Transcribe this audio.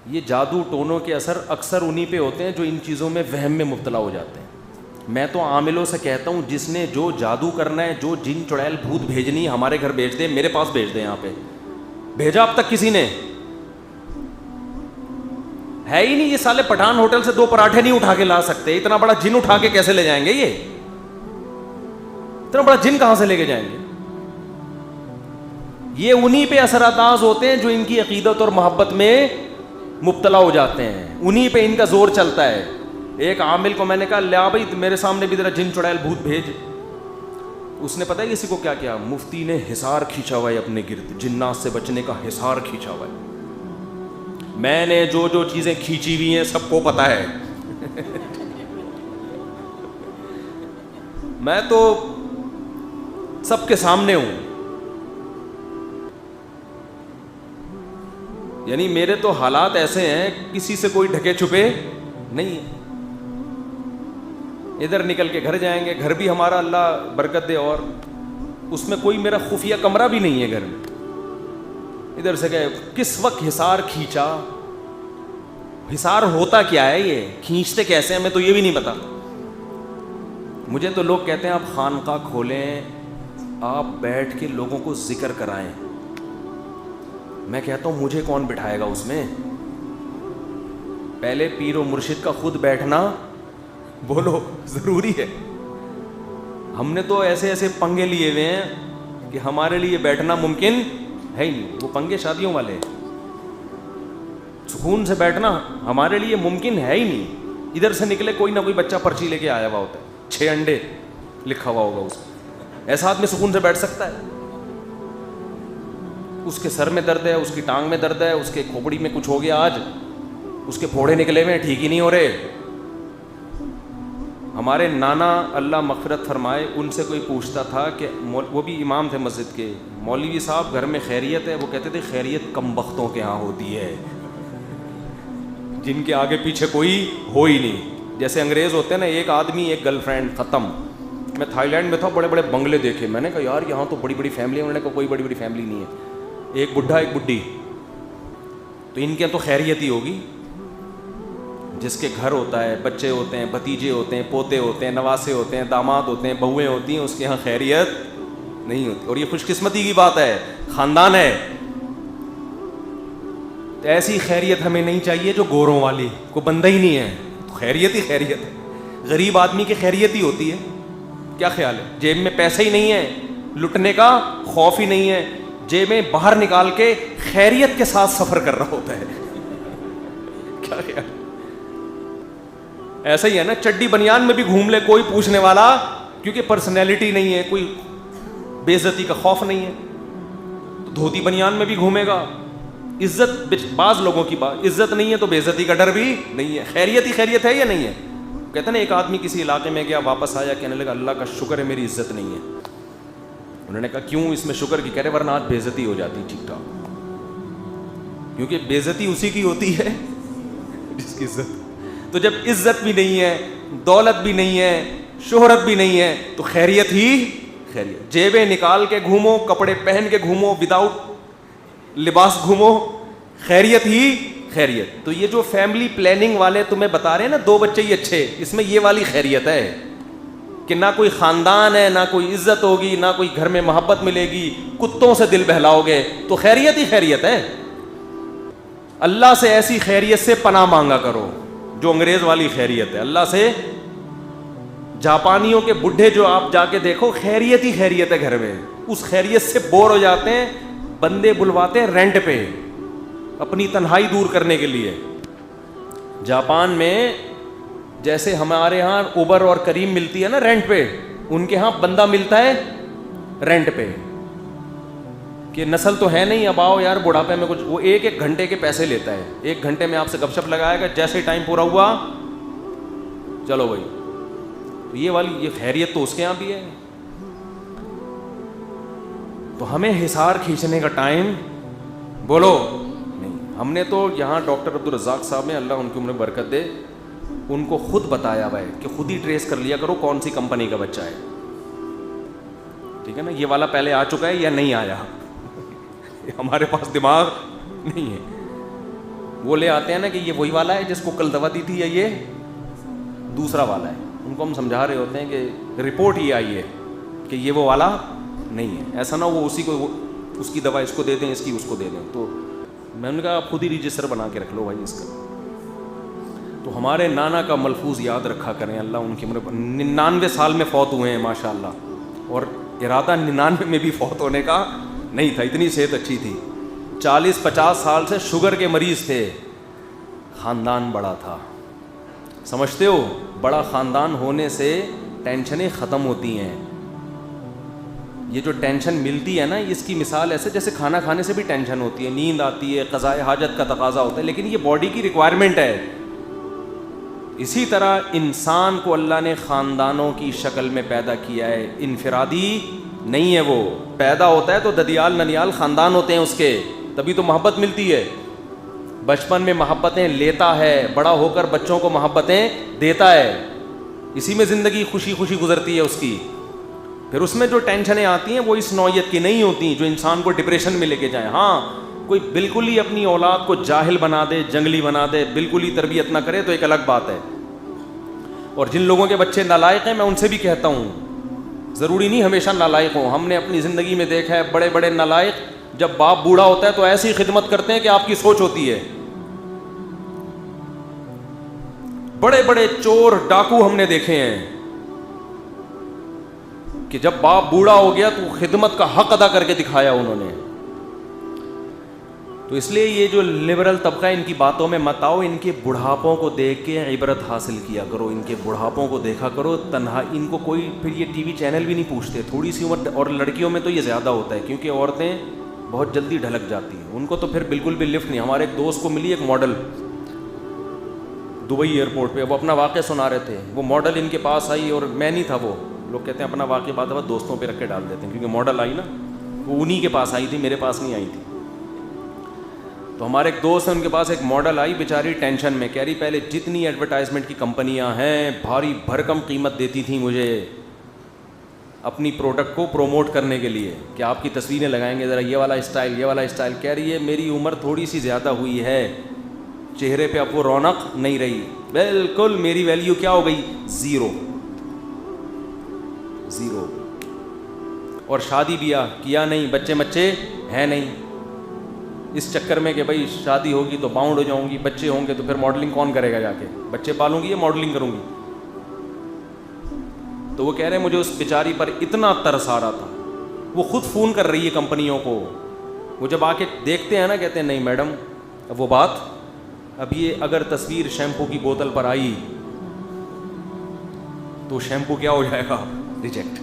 یہ جادو ٹونوں کے اثر اکثر انہی پہ ہوتے ہیں جو ان چیزوں میں وہم میں مبتلا ہو جاتے ہیں. میں تو عاملوں سے کہتا ہوں جس نے جو جادو کرنا ہے, جو جن چڑیل بھوت بھیجنی ہے ہمارے گھر بھیج دے, میرے پاس بھیج دے. یہاں پہ بھیجا اب تک کسی نے ہے ہی نہیں. یہ سالے پٹھان ہوٹل سے 2 پراٹھے نہیں اٹھا کے لا سکتے, اتنا بڑا جن اٹھا کے کیسے لے جائیں گے؟ یہ اتنا بڑا جن کہاں سے لے کے جائیں گے؟ یہ انہی پہ اثر انداز ہوتے ہیں جو ان کی عقیدت اور محبت میں مبتلا ہو جاتے ہیں, انہی پہ ان کا زور چلتا ہے. ایک عامل کو میں نے کہا لیا بھائی میرے سامنے بھی ذرا جن چڑیل بھوت بھیج. اس نے پتہ ہے کسی کو کیا کیا؟ مفتی نے حصار کھینچا ہوا ہے اپنے گرد, جنات سے بچنے کا حصار کھینچا ہوا ہے. میں نے جو جو چیزیں کھینچی ہوئی ہیں سب کو پتہ ہے. میں تو سب کے سامنے ہوں. یعنی میرے تو حالات ایسے ہیں کسی سے کوئی ڈھکے چھپے نہیں ہے. ادھر نکل کے گھر جائیں گے, گھر بھی ہمارا اللہ برکت دے, اور اس میں کوئی میرا خفیہ کمرہ بھی نہیں ہے گھر میں. ادھر سے گئے, کس وقت حصار کھینچا, حصار ہوتا کیا ہے, یہ کھینچتے کیسے ہیں, ہمیں تو یہ بھی نہیں پتا. مجھے تو لوگ کہتے ہیں آپ خانقاہ کھولیں, آپ بیٹھ کے لوگوں کو ذکر کرائیں. میں کہتا ہوں مجھے کون بٹھائے گا اس میں؟ پہلے پیر و مرشد کا خود بیٹھنا بولو ضروری ہے. ہم نے تو ایسے ایسے پنگے لیے ہوئے ہیں کہ ہمارے لیے بیٹھنا ممکن ہے ہی نہیں. وہ پنگے شادیوں والے, سکون سے بیٹھنا ہمارے لیے ممکن ہے ہی نہیں. ادھر سے نکلے کوئی نہ کوئی بچہ پرچی لے کے آیا ہوا ہوتا ہے, 6 انڈے لکھا ہوا ہوگا اس میں. ایسا آدمی سکون سے بیٹھ سکتا ہے؟ اس کے سر میں درد ہے, اس کی ٹانگ میں درد ہے, اس کے کھوپڑی میں کچھ ہو گیا, آج اس کے پھوڑے نکلے ہوئے ہیں, ٹھیک ہی نہیں ہو رہے. ہمارے نانا اللہ مغفرت فرمائے, ان سے کوئی پوچھتا تھا کہ وہ بھی امام تھے مسجد کے, مولوی صاحب گھر میں خیریت ہے؟ وہ کہتے تھے خیریت کم بختوں کے ہاں ہوتی ہے, جن کے آگے پیچھے کوئی ہو ہی نہیں. جیسے انگریز ہوتے ہیں نا, ایک آدمی ایک گرل فرینڈ ختم. میں تھائی لینڈ میں تھا, بڑے بڑے بنگلے دیکھے, میں نے کہا یار یہاں تو بڑی بڑی فیملی ہے. انہوں نے کہا کوئی بڑی بڑی فیملی نہیں ہے, ایک بڈھا ایک بڈھی, تو ان کے تو خیریت ہی ہوگی. جس کے گھر ہوتا ہے, بچے ہوتے ہیں, بھتیجے ہوتے ہیں, پوتے ہوتے ہیں, نواسے ہوتے ہیں, داماد ہوتے ہیں, بہویں ہوتی ہیں, اس کے یہاں خیریت نہیں ہوتی. اور یہ خوش قسمتی کی بات ہے, خاندان ہے. تو ایسی خیریت ہمیں نہیں چاہیے جو گوروں والی, کو بندہ ہی نہیں ہے تو خیریت ہی خیریت ہے. غریب آدمی کی خیریت ہی ہوتی ہے. کیا خیال ہے؟ جیب میں پیسے ہی نہیں ہے, لٹنے کا خوف ہی نہیں ہے, جیب میں باہر نکال کے خیریت کے ساتھ سفر کر رہا ہوتا ہے. کیا خیال؟ ایسا ہی ہے نا, چڈی بنیان میں بھی گھوم لے کوئی پوچھنے والا, کیونکہ پرسنالٹی نہیں ہے, کوئی بے عزتی کا خوف نہیں ہے. تو دھوتی بنیان میں بھی گھومے گا. عزت بعض لوگوں کی بات, عزت نہیں ہے تو بے عزتی کا ڈر بھی نہیں ہے. خیریت ہی خیریت ہے یا نہیں ہے؟ کہتے نا ایک آدمی کسی علاقے میں گیا, واپس آیا, کہنے لگا اللہ کا شکر ہے میری عزت نہیں ہے. انہوں نے کہا کیوں اس میں شکر کی؟ کہہ رہے ورنہ آج بے عزتی ہو جاتی ٹھیک ٹھاک. کیونکہ بے عزتی اسی کی ہوتی ہے جس کی عزت. تو جب عزت بھی نہیں ہے, دولت بھی نہیں ہے, شہرت بھی نہیں ہے, تو خیریت ہی خیریت. جیبیں نکال کے گھومو, کپڑے پہن کے گھومو, وداؤٹ لباس گھومو, خیریت ہی خیریت. تو یہ جو فیملی پلاننگ والے تمہیں بتا رہے ہیں نا 2 بچے ہی اچھے, اس میں یہ والی خیریت ہے کہ نہ کوئی خاندان ہے, نہ کوئی عزت ہوگی, نہ کوئی گھر میں محبت ملے گی, کتوں سے دل بہلاؤ گے, تو خیریت ہی خیریت ہے. اللہ سے ایسی خیریت سے پناہ مانگا کرو جو انگریز والی خیریت ہے. اللہ سے, جاپانیوں کے بڈھے جو آپ جا کے دیکھو, خیریت ہی خیریت ہے گھر میں. اس خیریت سے بور ہو جاتے ہیں, بندے بلواتے ہیں رینٹ پہ اپنی تنہائی دور کرنے کے لیے. جاپان میں جیسے ہمارے ہاں اوبر اور کریم ملتی ہے نا رینٹ پہ, ان کے ہاں بندہ ملتا ہے رینٹ پہ. کہ نسل تو ہے نہیں, اب آؤ یار بڑھاپے میں کچھ. وہ 1 گھنٹے کے پیسے لیتا ہے, 1 گھنٹے میں آپ سے گپ شپ لگائے گا, جیسے ٹائم پورا ہوا چلو بھائی. تو یہ والی یہ خیریت تو اس کے یہاں بھی ہے. تو ہمیں حصار کھینچنے کا ٹائم بولو نہیں. ہم نے تو یہاں ڈاکٹر عبدالرزاق صاحب نے, اللہ ان کی عمر برکت دے, ان کو خود بتایا ہوا ہے کہ خود ہی ٹریس کر لیا کرو کون سی کمپنی کا بچہ ہے. ٹھیک ہے نا, یہ والا پہلے آ چکا ہے یا نہیں آیا, ہمارے پاس دماغ نہیں ہے. وہ لے آتے ہیں نا کہ یہ وہی والا ہے جس کو کل دوا دی تھی یا یہ دوسرا والا ہے. ان کو ہم سمجھا رہے ہوتے ہیں کہ رپورٹ یہ آئی ہے کہ یہ وہ والا نہیں ہے, ایسا نہ وہ اسی کو اس کی دوا اس کو دے دیں, اس کی اس کو دے دیں. تو میں نے کہا آپ خود ہی رجسٹر بنا کے رکھ لو بھائی اس کا. تو ہمارے نانا کا ملفوظ یاد رکھا کریں, اللہ ان کی عمر 99 سال میں فوت ہوئے ہیں ماشاء اللہ, اور ارادہ 99 میں بھی فوت ہونے کا نہیں تھا, اتنی صحت اچھی تھی. 40-50 سال سے شوگر کے مریض تھے, خاندان بڑا تھا. سمجھتے ہو, بڑا خاندان ہونے سے ٹینشنیں ختم ہوتی ہیں. یہ جو ٹینشن ملتی ہے نا, اس کی مثال ایسے جیسے کھانا کھانے سے بھی ٹینشن ہوتی ہے, نیند آتی ہے, قضائے حاجت کا تقاضا ہوتا ہے, لیکن یہ باڈی کی ریکوائرمنٹ ہے. اسی طرح انسان کو اللہ نے خاندانوں کی شکل میں پیدا کیا ہے, انفرادی نہیں ہے. وہ پیدا ہوتا ہے تو ددیال ننیال خاندان ہوتے ہیں اس کے, تبھی تو محبت ملتی ہے. بچپن میں محبتیں لیتا ہے, بڑا ہو کر بچوں کو محبتیں دیتا ہے, اسی میں زندگی خوشی خوشی گزرتی ہے اس کی. پھر اس میں جو ٹینشنیں آتی ہیں وہ اس نوعیت کی نہیں ہوتی جو انسان کو ڈپریشن میں لے کے جائیں. ہاں کوئی بالکل ہی اپنی اولاد کو جاہل بنا دے, جنگلی بنا دے, بالکل ہی تربیت نہ کرے تو ایک الگ بات ہے. اور جن لوگوں کے بچے نالائق ہیں میں ان سے بھی کہتا ہوں, ضروری نہیں ہمیشہ نالائق ہوں. ہم نے اپنی زندگی میں دیکھا ہے بڑے بڑے نالائق, جب باپ بوڑھا ہوتا ہے تو ایسی خدمت کرتے ہیں کہ آپ کی سوچ ہوتی ہے. بڑے بڑے چور ڈاکو ہم نے دیکھے ہیں کہ جب باپ بوڑھا ہو گیا تو خدمت کا حق ادا کر کے دکھایا انہوں نے. تو اس لیے یہ جو لبرل طبقہ ان کی باتوں میں مت آؤ, ان کے بڑھاپوں کو دیکھ کے عبرت حاصل کیا کرو, ان کے بڑھاپوں کو دیکھا کرو. تنہا ان کو کوئی پھر یہ ٹی وی چینل بھی نہیں پوچھتے, تھوڑی سی عمر, اور لڑکیوں میں تو یہ زیادہ ہوتا ہے کیونکہ عورتیں بہت جلدی ڈھلک جاتی ہیں, ان کو تو پھر بالکل بھی لفٹ نہیں. ہمارے ایک دوست کو ملی ایک ماڈل دبئی ایئرپورٹ پہ, وہ اپنا واقعہ سنا رہے تھے. وہ ماڈل ان کے پاس آئی اور میں نہیں تھا, وہ لوگ کہتے ہیں اپنا واقعہ بعد میں دوستوں پہ رکھ کے ڈال دیتے ہیں کیونکہ ماڈل آئی نا, وہ انہی کے پاس آئی تھی, میرے پاس نہیں آئی تھی. تو ہمارے ایک دوست ہیں, ان کے پاس ایک ماڈل آئی, بیچاری ٹینشن میں, کہہ رہی پہلے جتنی ایڈورٹائزمنٹ کی کمپنیاں ہیں بھاری بھرکم قیمت دیتی تھیں مجھے اپنی پروڈکٹ کو پروموٹ کرنے کے لیے کہ آپ کی تصویریں لگائیں گے, ذرا یہ والا اسٹائل, یہ والا اسٹائل. کہہ رہی ہے میری عمر تھوڑی سی زیادہ ہوئی ہے, چہرے پہ اب وہ رونق نہیں رہی, بالکل میری ویلیو کیا ہو گئی, زیرو. اور شادی بیاہ کیا نہیں, بچے ہیں نہیں, اس چکر میں کہ بھائی شادی ہوگی تو باؤنڈ ہو جاؤں گی, بچے ہوں گے تو پھر ماڈلنگ کون کرے گا, جا کے بچے پالوں گی یا ماڈلنگ کروں گی. تو وہ کہہ رہے ہیں مجھے اس بیچاری پر اتنا ترس آ رہا تھا. وہ خود فون کر رہی ہے کمپنیوں کو, وہ جب آ کے دیکھتے ہیں نا کہتے ہیں نہیں میڈم, اب وہ بات, اب یہ اگر تصویر شیمپو کی بوتل پر آئی تو شیمپو کیا ہو جائے گا, ریجیکٹ.